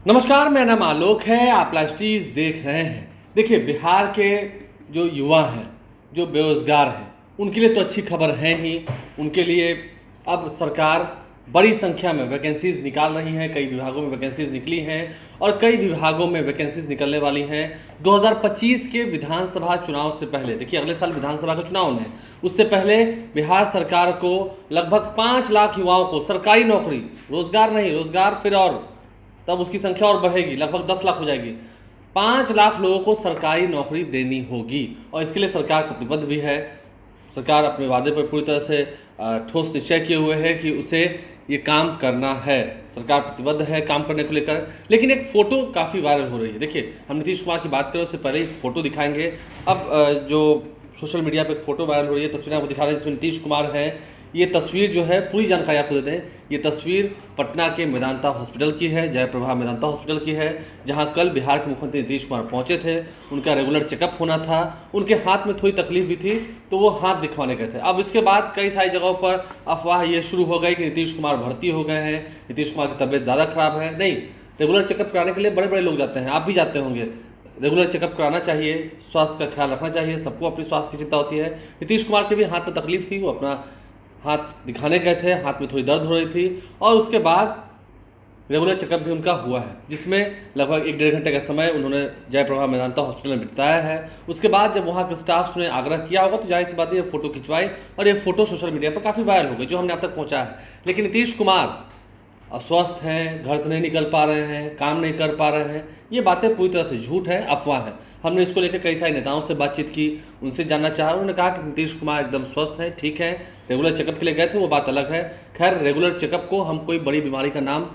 नमस्कार, मेरा नाम आलोक है। आप लाइव देख रहे हैं। देखिए, बिहार के जो युवा हैं, जो बेरोजगार हैं, उनके लिए तो अच्छी खबर है ही। उनके लिए अब सरकार बड़ी संख्या में वैकेंसीज निकाल रही है। कई विभागों में वैकेंसीज निकली हैं और कई विभागों में वैकेंसीज निकलने वाली हैं। 2025 के विधानसभा चुनाव से पहले, देखिए अगले साल विधानसभा का चुनाव है, उससे पहले बिहार सरकार को लगभग 5 लाख युवाओं को सरकारी नौकरी, रोजगार नहीं, रोजगार फिर और तब उसकी संख्या और बढ़ेगी, लगभग 10 लाख हो जाएगी। 5 लाख लोगों को सरकारी नौकरी देनी होगी और इसके लिए सरकार प्रतिबद्ध भी है। सरकार अपने वादे पर पूरी तरह से ठोस निश्चय किए हुए है कि उसे ये काम करना है। सरकार प्रतिबद्ध है काम करने को लेकर। लेकिन एक फ़ोटो काफ़ी वायरल हो रही है। देखिए, हम नीतीश कुमार की बात करें उससे पहले एक फ़ोटो दिखाएंगे। अब जो सोशल मीडिया पर फ़ोटो वायरल हो रही है, तस्वीरें आपको दिखा रहे हैं जिसमें नीतीश कुमार है। ये तस्वीर जो है, पूरी जानकारी आपको देते हैं। ये तस्वीर पटना के मेदांता हॉस्पिटल की है, जयप्रभा मेदांता हॉस्पिटल की है, जहां कल बिहार के मुख्यमंत्री नीतीश कुमार पहुंचे थे। उनका रेगुलर चेकअप होना था। उनके हाथ में थोड़ी तकलीफ भी थी, तो वो हाथ दिखवाने गए थे। अब इसके बाद कई सारी जगहों पर अफवाह ये शुरू हो गई कि नीतीश कुमार भर्ती हो गए हैं, नीतीश कुमार की तबीयत ज़्यादा खराब है। नहीं, रेगुलर चेकअप कराने के लिए बड़े बड़े लोग जाते हैं, आप भी जाते होंगे। रेगुलर चेकअप कराना चाहिए, स्वास्थ्य का ख्याल रखना चाहिए, सबको अपनी स्वास्थ्य की चिंता होती है। नीतीश कुमार के भी हाथ में तकलीफ थी, वो अपना हाथ दिखाने गए थे, हाथ में थोड़ी दर्द हो रही थी और उसके बाद रेगुलर चेकअप भी उनका हुआ है, जिसमें लगभग 1-1.5 घंटे का समय उन्होंने जयप्रभा मेदांता हॉस्पिटल में बिताया है। उसके बाद जब वहाँ के स्टाफ ने आग्रह किया होगा तो जाहिर सी बात है, ये फ़ोटो खिंचवाई और ये फ़ोटो सोशल मीडिया पर काफ़ी वायरल हो गई, जो हमने अब तक पहुँचा है। लेकिन नीतीश कुमार अस्वस्थ हैं, घर से नहीं निकल पा रहे हैं, काम नहीं कर पा रहे हैं, ये बातें पूरी तरह से झूठ है, अफवाह है। हमने इसको लेकर कई सारे नेताओं से बातचीत की, उनसे जानना चाहा। उन्होंने कहा कि नीतीश कुमार एकदम स्वस्थ हैं, ठीक है, रेगुलर चेकअप के लिए गए थे, वो बात अलग है। खैर, रेगुलर चेकअप को हम कोई बड़ी बीमारी का नाम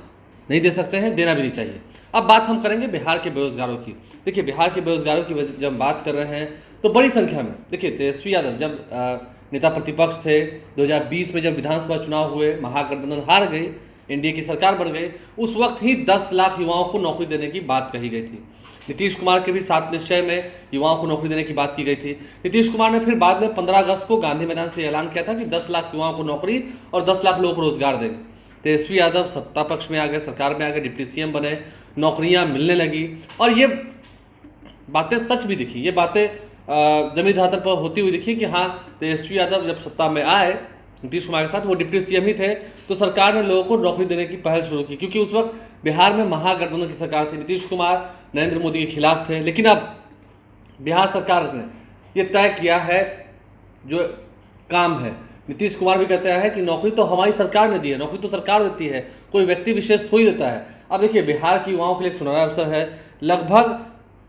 नहीं दे सकते हैं, देना भी नहीं चाहिए। अब बात हम करेंगे बिहार के बेरोजगारों की। देखिए, बिहार के बेरोजगारों की जब बात कर रहे हैं तो बड़ी संख्या में, देखिए तेजस्वी यादव जब नेता प्रतिपक्ष थे, 2020 में जब विधानसभा चुनाव हुए, महागठबंधन हार गई, एनडीए की सरकार बन गई, उस वक्त ही 10 लाख युवाओं को नौकरी देने की बात कही गई थी। नीतीश कुमार के भी 7 निश्चय में युवाओं को नौकरी देने की बात की गई थी। नीतीश कुमार ने फिर बाद में 15 अगस्त को गांधी मैदान से ऐलान किया था कि 10 लाख युवाओं को नौकरी और 10 लाख लोगों को रोजगार देंगे। तेजस्वी यादव सत्ता पक्ष में आ गए, सरकार में आ गए, डिप्टी सीएम बने, नौकरियां मिलने लगी और ये बातें सच भी दिखी। ये बातें जमीन धरातल पर होती हुई दिखी कि हाँ, तेजस्वी यादव जब सत्ता में आए नीतीश कुमार के साथ, वो डिप्टी सीएम ही थे, तो सरकार ने लोगों को नौकरी देने की पहल शुरू की, क्योंकि उस वक्त बिहार में महागठबंधन की सरकार थी। नीतीश कुमार नरेंद्र मोदी के खिलाफ थे। लेकिन अब बिहार सरकार ने ये तय किया है, जो काम है, नीतीश कुमार भी कहते हैं कि नौकरी तो हमारी सरकार ने दी है, नौकरी तो सरकार देती है, कोई व्यक्ति विशेष थोड़ी देता है। अब देखिए, बिहार की युवाओं के लिए एक सुनहरा अवसर है। लगभग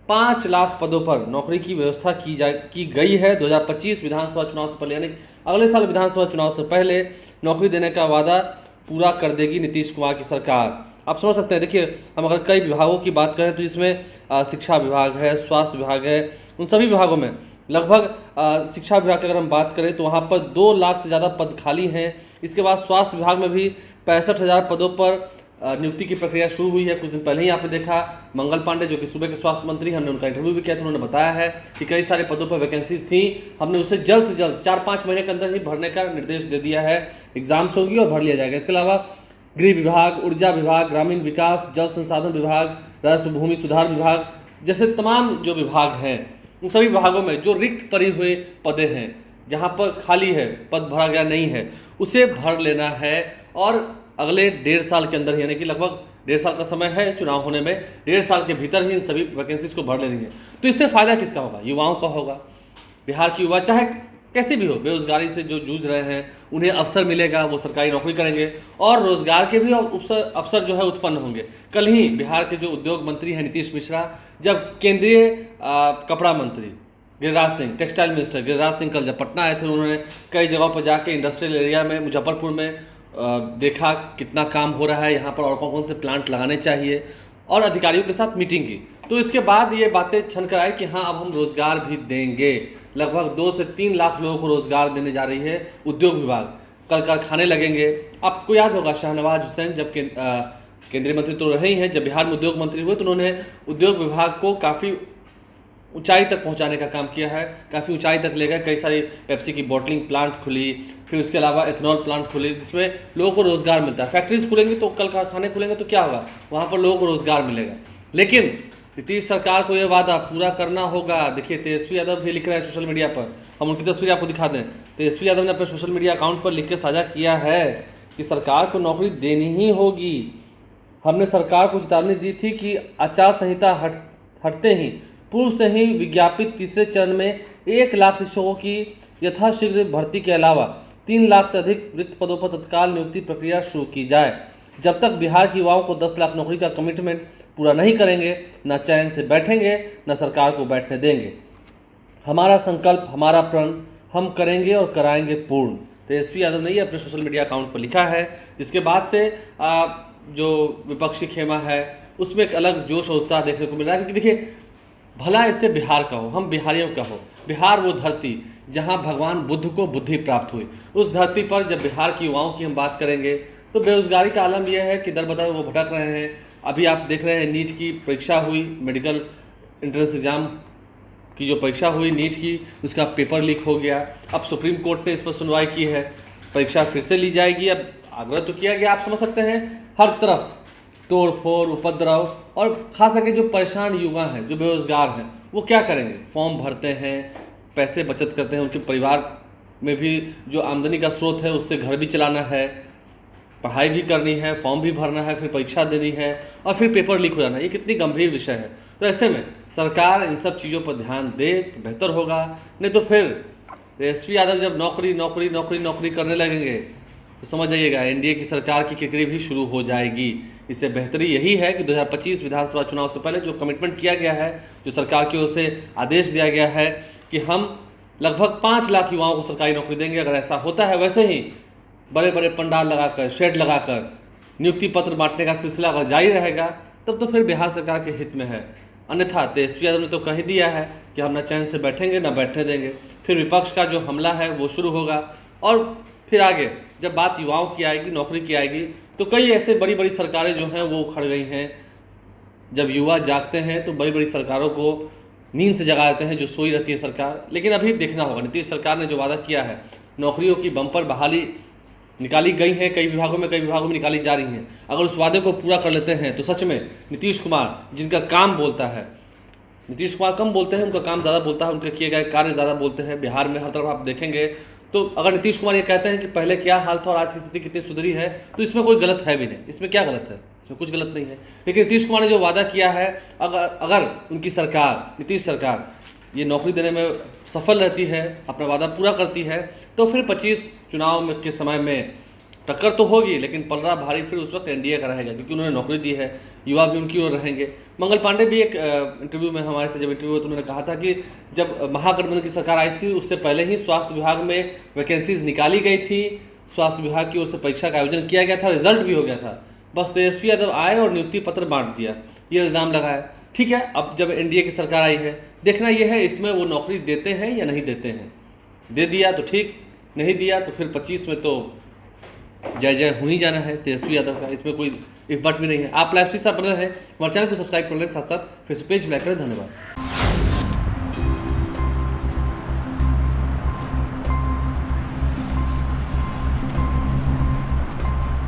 5 लाख पदों पर नौकरी की व्यवस्था की गई है 2025 विधानसभा चुनाव से पहले, यानी अगले साल विधानसभा चुनाव से पहले नौकरी देने का वादा पूरा कर देगी नीतीश कुमार की सरकार। आप समझ सकते हैं। देखिए, हम अगर कई विभागों की बात करें तो इसमें शिक्षा विभाग है, स्वास्थ्य विभाग है, उन सभी विभागों में लगभग शिक्षा विभाग की अगर हम बात करें तो वहाँ पर 2 लाख से ज़्यादा पद खाली हैं। इसके बाद स्वास्थ्य विभाग में भी 65,000 पदों पर नियुक्ति की प्रक्रिया शुरू हुई है। कुछ दिन पहले ही आपने देखा मंगल पांडे, जो कि सूबे के स्वास्थ्य मंत्री, हमने उनका इंटरव्यू भी किया था, उन्होंने बताया है कि कई सारे पदों पर वैकेंसीज थी, हमने उसे जल्द से जल्द 4-5 महीने के अंदर ही भरने का निर्देश दे दिया है। एग्जाम्स होगी और भर लिया जाएगा। इसके अलावा गृह विभाग, ऊर्जा विभाग, ग्रामीण विकास, जल संसाधन विभाग, राजस्व भूमि सुधार विभाग जैसे तमाम जो विभाग हैं, उन सभी विभागों में जो रिक्त पड़ी हुए पदें हैं, जहाँ पर खाली है, पद भरा गया नहीं है, उसे भर लेना है और अगले 1.5 साल के अंदर, यानी कि लगभग 1.5 साल का समय है चुनाव होने में, 1.5 साल के भीतर ही इन सभी वैकेंसीज को भर लेनी है। तो इससे फ़ायदा किसका होगा? युवाओं का होगा। बिहार की युवा चाहे कैसे भी हो, बेरोजगारी से जो जूझ रहे हैं, उन्हें अवसर मिलेगा, वो सरकारी नौकरी करेंगे और रोजगार के भी अवसर जो है उत्पन्न होंगे। कल ही बिहार के जो उद्योग मंत्री हैं नीतीश मिश्रा, जब केंद्रीय कपड़ा मंत्री गिरिराज सिंह, टेक्सटाइल मिनिस्टर गिरिराज सिंह कल जब पटना आए थे, उन्होंने कई जगहों पर जाके इंडस्ट्रियल एरिया में, मुजफ्फरपुर में देखा कितना काम हो रहा है यहाँ पर और कौन कौन से प्लांट लगाने चाहिए, और अधिकारियों के साथ मीटिंग की। तो इसके बाद ये बातें छन कर आई कि हाँ, अब हम रोज़गार भी देंगे। लगभग 2 से 3 लाख लोगों को रोज़गार देने जा रही है उद्योग विभाग। कल कारखाने लगेंगे। आपको याद होगा शाहनवाज हुसैन जब केंद्रीय मंत्री तो रहे ही हैं, जब बिहार में उद्योग मंत्री हुए तो उन्होंने उद्योग विभाग को काफ़ी ऊंचाई तक पहुंचाने का काम किया है, काफ़ी ऊंचाई तक ले गए। कई सारी पेप्सी की बॉटलिंग प्लांट खुली, फिर उसके अलावा एथेनॉल प्लांट खुली, जिसमें लोगों को रोज़गार मिलता है। फैक्ट्रीज खुलेंगी तो कल कारखाने खुलेंगे तो क्या होगा, वहाँ पर लोगों को रोज़गार मिलेगा। लेकिन नीतीश सरकार को यह वादा पूरा करना होगा। देखिए तेजस्वी यादव भी लिख रहे हैं सोशल मीडिया पर, हम उनकी तस्वीर आपको दिखा दें। तेजस्वी यादव ने अपने सोशल मीडिया अकाउंट पर लिख के साझा किया है कि सरकार को नौकरी देनी ही होगी। हमने सरकार को चेतावनी दी थी कि आचार संहिता हटते ही पूर्व से ही विज्ञापित तीसरे चरण में 1 लाख शिक्षकों की यथाशीघ्र भर्ती के अलावा 3 लाख से अधिक रिक्त पदों पर तत्काल नियुक्ति प्रक्रिया शुरू की जाए। जब तक बिहार के युवाओं को 10 लाख नौकरी का कमिटमेंट पूरा नहीं करेंगे, न चैन से बैठेंगे, न सरकार को बैठने देंगे। हमारा संकल्प, हमारा प्रण, हम करेंगे और कराएंगे पूर्ण। तेजस्वी यादव ने ये अपने सोशल मीडिया अकाउंट पर लिखा है, जिसके बाद से जो विपक्षी खेमा है उसमें एक अलग जोश और उत्साह देखने को मिल रहा है। क्योंकि देखिए, भला इसे बिहार का हो, हम बिहारियों का हो। बिहार वो धरती जहाँ भगवान बुद्ध को बुद्धि प्राप्त हुई, उस धरती पर जब बिहार के युवाओं की हम बात करेंगे तो बेरोजगारी का आलम यह है कि दर बदर वो भटक रहे हैं। अभी आप देख रहे हैं नीट की परीक्षा हुई, मेडिकल एंट्रेंस एग्ज़ाम की जो परीक्षा हुई नीट की, उसका पेपर लीक हो गया। अब सुप्रीम कोर्ट ने इस पर सुनवाई की है, परीक्षा फिर से ली जाएगी। अब आग्रह तो किया गया, आप समझ सकते हैं, हर तरफ तोड़ फोड़, उपद्रव, और खास करके जो परेशान युवा हैं, जो बेरोजगार हैं, वो क्या करेंगे? फॉर्म भरते हैं, पैसे बचत करते हैं, उनके परिवार में भी जो आमदनी का स्रोत है उससे घर भी चलाना है, पढ़ाई भी करनी है, फॉर्म भी भरना है, फिर परीक्षा देनी है और फिर पेपर लीक हो जाना है। ये कितनी गंभीर विषय है। तो ऐसे में सरकार इन सब चीज़ों पर ध्यान दे तो बेहतर होगा। नहीं तो फिर तेजस्वी यादव जब नौकरी नौकरी नौकरी नौकरी करने लगेंगे तो समझ जाइएगा एनडीए की सरकार की किकरी भी शुरू हो जाएगी। इससे बेहतरी यही है कि 2025 विधानसभा चुनाव से पहले जो कमिटमेंट किया गया है, जो सरकार की ओर से आदेश दिया गया है कि हम लगभग 5 लाख युवाओं को सरकारी नौकरी देंगे, अगर ऐसा होता है वैसे ही बड़े बड़े पंडाल लगाकर, शेड लगाकर नियुक्ति पत्र बांटने का सिलसिला अगर जारी रहेगा तब तो फिर बिहार सरकार के हित में है। अन्यथा तेजस्वी यादव ने तो कह दिया है कि हम न चैन से बैठेंगे न बैठने देंगे। फिर विपक्ष का जो हमला है वो शुरू होगा और फिर आगे जब बात युवाओं की आएगी, नौकरी की आएगी, तो कई ऐसे बड़ी बड़ी सरकारें जो हैं वो उखड़ गई हैं। जब युवा जागते हैं तो बड़ी बड़ी सरकारों को नींद से जगा देते हैं जो सोई रहती है सरकार। लेकिन अभी देखना होगा, नीतीश सरकार ने जो वादा किया है, नौकरियों की बम्पर बहाली निकाली गई है कई विभागों में निकाली जा रही हैं। अगर उस वादे को पूरा कर लेते हैं तो सच में नीतीश कुमार, जिनका काम बोलता है, नीतीश कुमार कम बोलते हैं, उनका काम ज़्यादा बोलता है, उनके किए गए कार्य ज़्यादा बोलते हैं। बिहार में हर तरफ आप देखेंगे तो अगर नीतीश कुमार ये कहते हैं कि पहले क्या हाल था और आज की स्थिति कितनी सुधरी है, तो इसमें कोई गलत है भी नहीं। इसमें क्या गलत है? इसमें कुछ गलत नहीं है। लेकिन नीतीश कुमार ने जो वादा किया है, अगर उनकी सरकार, नीतीश सरकार ये नौकरी देने में सफल रहती है, अपना वादा पूरा करती है, तो फिर 25 चुनाव के समय में टक्कर तो होगी, लेकिन पलड़ा भारी फिर उस वक्त एनडीए का रहेगा, क्योंकि उन्होंने नौकरी दी है, युवा भी उनकी ओर रहेंगे। मंगल पांडे भी एक इंटरव्यू में हमारे से जब इंटरव्यू हुआ तो उन्होंने कहा था कि जब महागठबंधन की सरकार आई थी उससे पहले ही स्वास्थ्य विभाग में वैकेंसीज निकाली गई थी, स्वास्थ्य विभाग की ओर से परीक्षा का आयोजन किया गया था, रिजल्ट भी हो गया था, बस तेजस्वी यादव आए और नियुक्ति पत्र बांट दिया, ये इल्ज़ाम लगाया। ठीक है, अब जब एनडीए की सरकार आई है, देखना यह है इसमें वो नौकरी देते हैं या नहीं देते हैं। दे दिया तो ठीक, नहीं दिया तो फिर 25 में तो जय जय हो ही जाना है तेजस्वी यादव का, इसमें कोई इफ बट भी नहीं है। आप लाइव से बने रहे, हमारे चैनल को सब्सक्राइब कर लें, साथ साथ फेसबुक पेज भी लाइक करें। धन्यवाद।